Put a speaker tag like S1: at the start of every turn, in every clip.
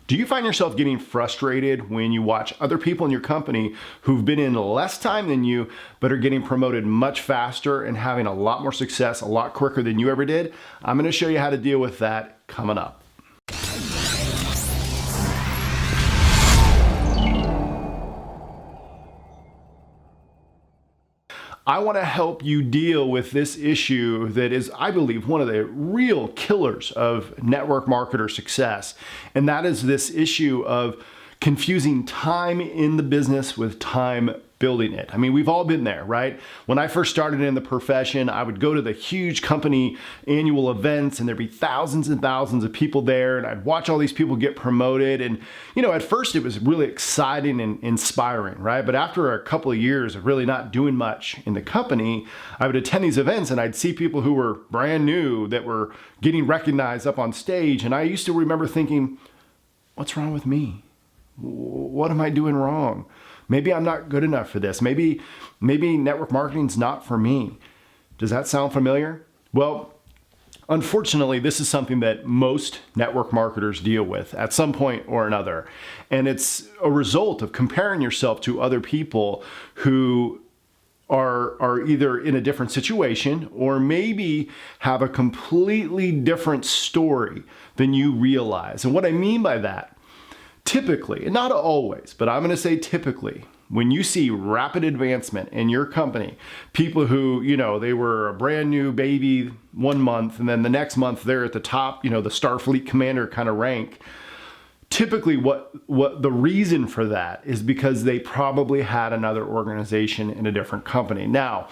S1: Do you find yourself getting frustrated when you watch other people in your company who've been in less time than you, but are getting promoted much faster and having a lot more success a lot quicker than you ever did? I'm going to show you how to deal with that coming up. I want to help you deal with this issue that is, I believe, one of the real killers of network marketer success. And that is this issue of confusing time in the business with time building it. I mean, we've all been there, right? When I first started in the profession, I would go to the huge company annual events and there'd be thousands and thousands of people there, and I'd watch all these people get promoted. And, you know, at first it was really exciting and inspiring, right? But after a couple of years of really not doing much in the company, I would attend these events and I'd see people who were brand new that were getting recognized up on stage. And I used to remember thinking, what's wrong with me? What am I doing wrong? Maybe I'm not good enough for this. Maybe network marketing's not for me. Does that sound familiar? Well, unfortunately, this is something that most network marketers deal with at some point or another. And it's a result of comparing yourself to other people who are either in a different situation or maybe have a completely different story than you realize. And what I mean by that, typically, and not always, but I'm going to say typically, when you see rapid advancement in your company, people who, you know, they were a brand new baby 1 month and then the next month they're at the top, you know, the Starfleet commander kind of rank. Typically what the reason for that is because they probably had another organization in a different company. Now,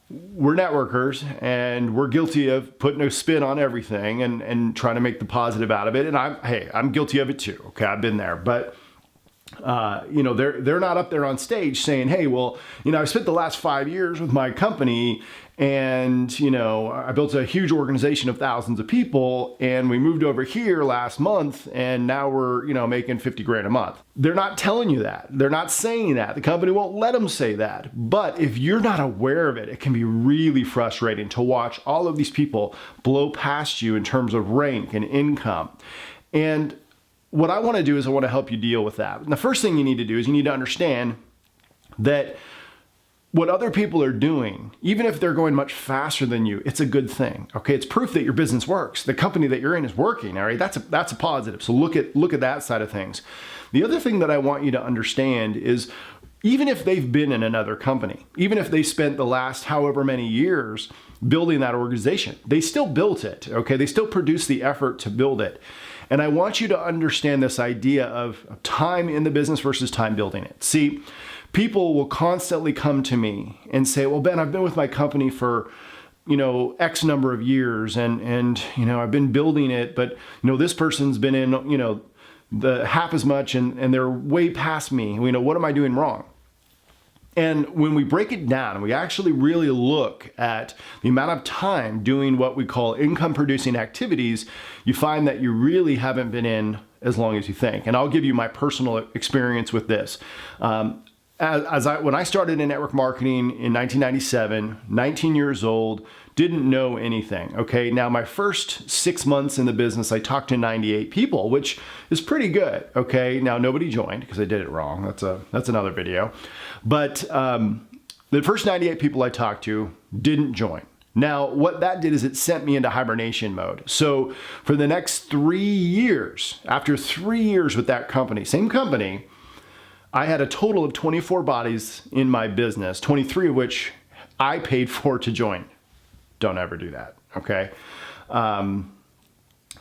S1: we're networkers and we're guilty of putting a spin on everything and trying to make the positive out of it. And I'm guilty of it too. Okay, I've been there. But you know, they're not up there on stage saying, hey, well, you know, I spent the last 5 years with my company and, you know, I built a huge organization of thousands of people and we moved over here last month and now we're, you know, making 50 grand a month. They're not telling you that. They're not saying that. The company won't let them say that. But if you're not aware of it, it can be really frustrating to watch all of these people blow past you in terms of rank and income. And what I want to do is I want to help you deal with that. And the first thing you need to do is you need to understand that what other people are doing, even if they're going much faster than you, it's a good thing. Okay, it's proof that your business works. The company that you're in is working. All right, that's a positive. So look at that side of things. The other thing that I want you to understand is even if they've been in another company, even if they spent the last however many years building that organization, they still built it. Okay, they still produced the effort to build it. And I want you to understand this idea of time in the business versus time building it. See, people will constantly come to me and say, well, Ben, I've been with my company for, you know, X number of years and, you know, I've been building it, but, you know, this person's been in, you know, the half as much and they're way past me. You know, what am I doing wrong? And when we break it down, we actually really look at the amount of time doing what we call income producing activities, you find that you really haven't been in as long as you think. And I'll give you my personal experience with this. When I started in network marketing in 1997, 19 years old, didn't know anything. Okay, now my first 6 months in the business, I talked to 98 people, which is pretty good. Okay, now nobody joined because I did it wrong. That's another video. But the first 98 people I talked to didn't join. Now, what that did is it sent me into hibernation mode. So for the next 3 years, after 3 years with that company, same company, I had a total of 24 bodies in my business, 23 of which I paid for to join. Don't ever do that, okay?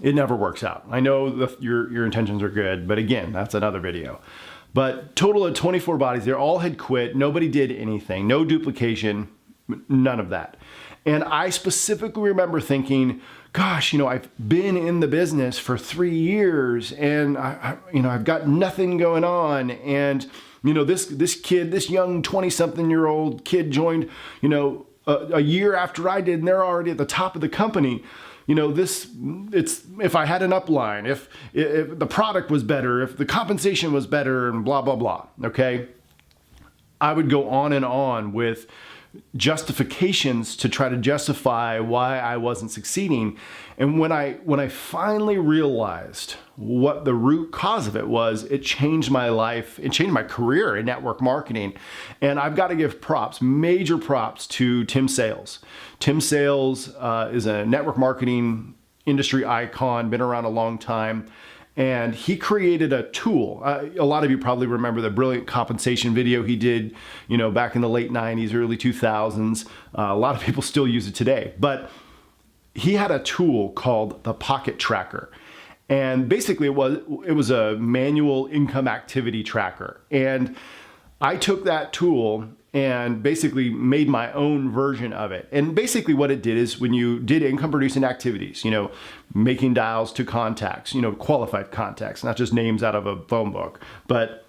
S1: It never works out. I know your intentions are good, but again, that's another video. But total of 24 bodies, they all had quit. Nobody did anything, no duplication, none of that. And I specifically remember thinking, gosh, you know, I've been in the business for 3 years and I've got nothing going on. And, you know, this kid, this young 20-something-year-old kid joined, you know, a year after I did, and they're already at the top of the company. You know, if I had an upline, if the product was better, if the compensation was better and blah, blah, blah, okay? I would go on and on with justifications to try to justify why I wasn't succeeding. And when I finally realized what the root cause of it was, it changed my life. It changed my career in network marketing. And I've got to give props, major props to Tim Sales. Tim Sales is a network marketing industry icon, been around a long time. And he created a tool. A lot of you probably remember the brilliant compensation video he did, back in the late 90s, early 2000s. A lot of people still use it today. But he had a tool called the Pocket Tracker. And basically it was a manual income activity tracker. And I took that tool and basically made my own version of it. And basically what it did is when you did income producing activities, making dials to contacts, qualified contacts, not just names out of a phone book, but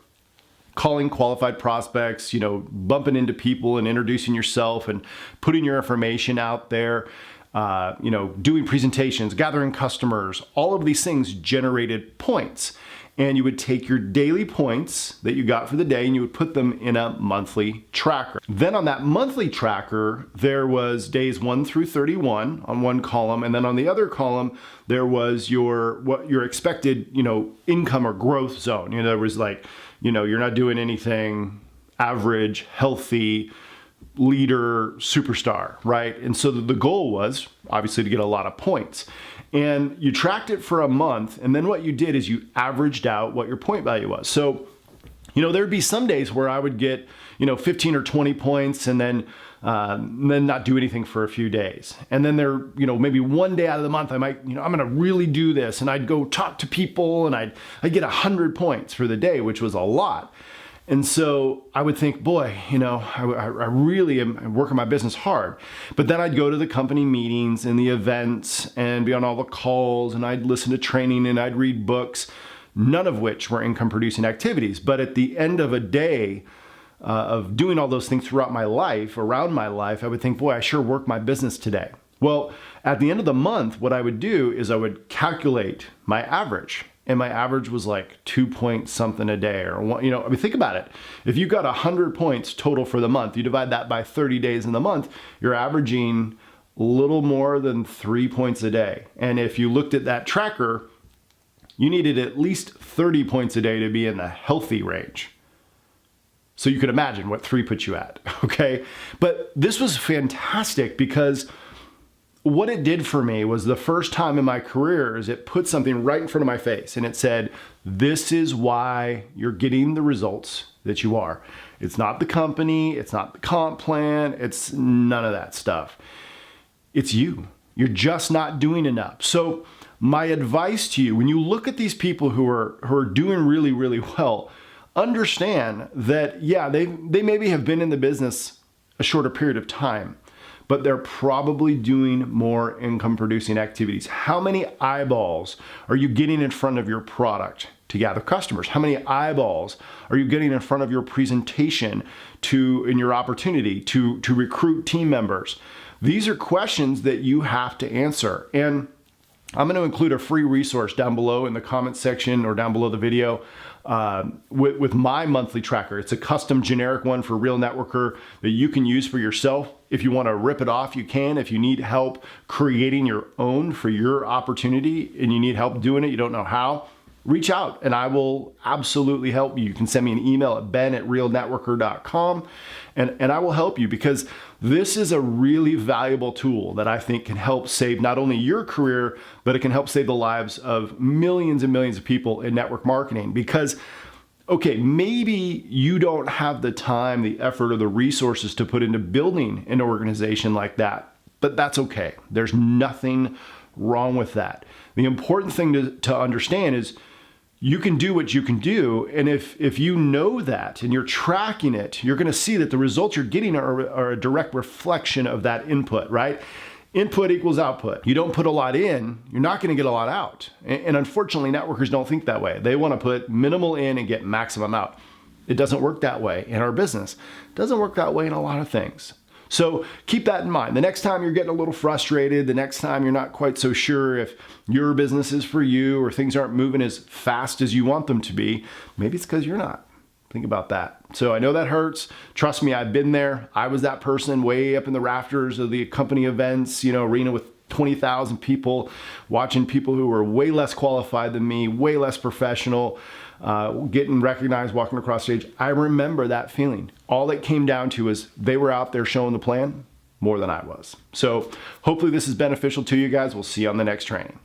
S1: calling qualified prospects, bumping into people and introducing yourself and putting your information out there, doing presentations, gathering customers, all of these things generated points. And you would take your daily points that you got for the day and you would put them in a monthly tracker. Then on that monthly tracker, there was days 1 through 31 on one column. And then on the other column, there was your expected, income or growth zone. There was you're not doing anything average, healthy, leader, superstar, right? And so the goal was obviously to get a lot of points. And you tracked it for a month, and then what you did is you averaged out what your point value was. So, there'd be some days where I would get, 15 or 20 points and then not do anything for a few days. And then maybe one day out of the month, I might, I'm gonna really do this, and I'd go talk to people and I'd get 100 points for the day, which was a lot. And so I would think, boy, I really am working my business hard. But then I'd go to the company meetings and the events and be on all the calls, and I'd listen to training and I'd read books, none of which were income producing activities. But at the end of a day of doing all those things throughout my life, around my life, I would think, boy, I sure worked my business today. Well, at the end of the month, what I would do is I would calculate my average. And my average was like 2 point something a day, or think about it. If you got 100 points total for the month, you divide that by 30 days in the month, you're averaging a little more than 3 points a day. And if you looked at that tracker, you needed at least 30 points a day to be in the healthy range. So you could imagine what 3 puts you at, okay? But this was fantastic because what it did for me was the first time in my career is it put something right in front of my face and it said, this is why you're getting the results that you are. It's not the company, it's not the comp plan, it's none of that stuff. It's you. You're just not doing enough. So my advice to you, when you look at these people who are doing really, really well, understand that, they maybe have been in the business a shorter period of time, but they're probably doing more income producing activities. How many eyeballs are you getting in front of your product to gather customers? How many eyeballs are you getting in front of your presentation in your opportunity to recruit team members? These are questions that you have to answer. And I'm going to include a free resource down below in the comments section or down below the video with my monthly tracker. It's a custom generic one for Real Networker that you can use for yourself. If you want to rip it off, you can. If you need help creating your own for your opportunity and you need help doing it, you don't know how, reach out and I will absolutely help you. You can send me an email at ben@realnetworker.com and I will help you, because this is a really valuable tool that I think can help save not only your career, but it can help save the lives of millions and millions of people in network marketing. Because, okay, maybe you don't have the time, the effort, or the resources to put into building an organization like that, but that's okay. There's nothing wrong with that. The important thing to understand is you can do what you can do. And if you know that and you're tracking it, you're going to see that the results you're getting are a direct reflection of that input, right? Input equals output. You don't put a lot in, you're not going to get a lot out. And unfortunately, networkers don't think that way. They want to put minimal in and get maximum out. It doesn't work that way in our business. It doesn't work that way in a lot of things. So keep that in mind. The next time you're getting a little frustrated, the next time you're not quite so sure if your business is for you or things aren't moving as fast as you want them to be, maybe it's because you're not. Think about that. So I know that hurts. Trust me, I've been there. I was that person way up in the rafters of the company events, arena with 20,000 people, watching people who were way less qualified than me, way less professional, getting recognized, walking across stage. I remember that feeling. All it came down to is they were out there showing the plan more than I was. So hopefully this is beneficial to you guys. We'll see you on the next training.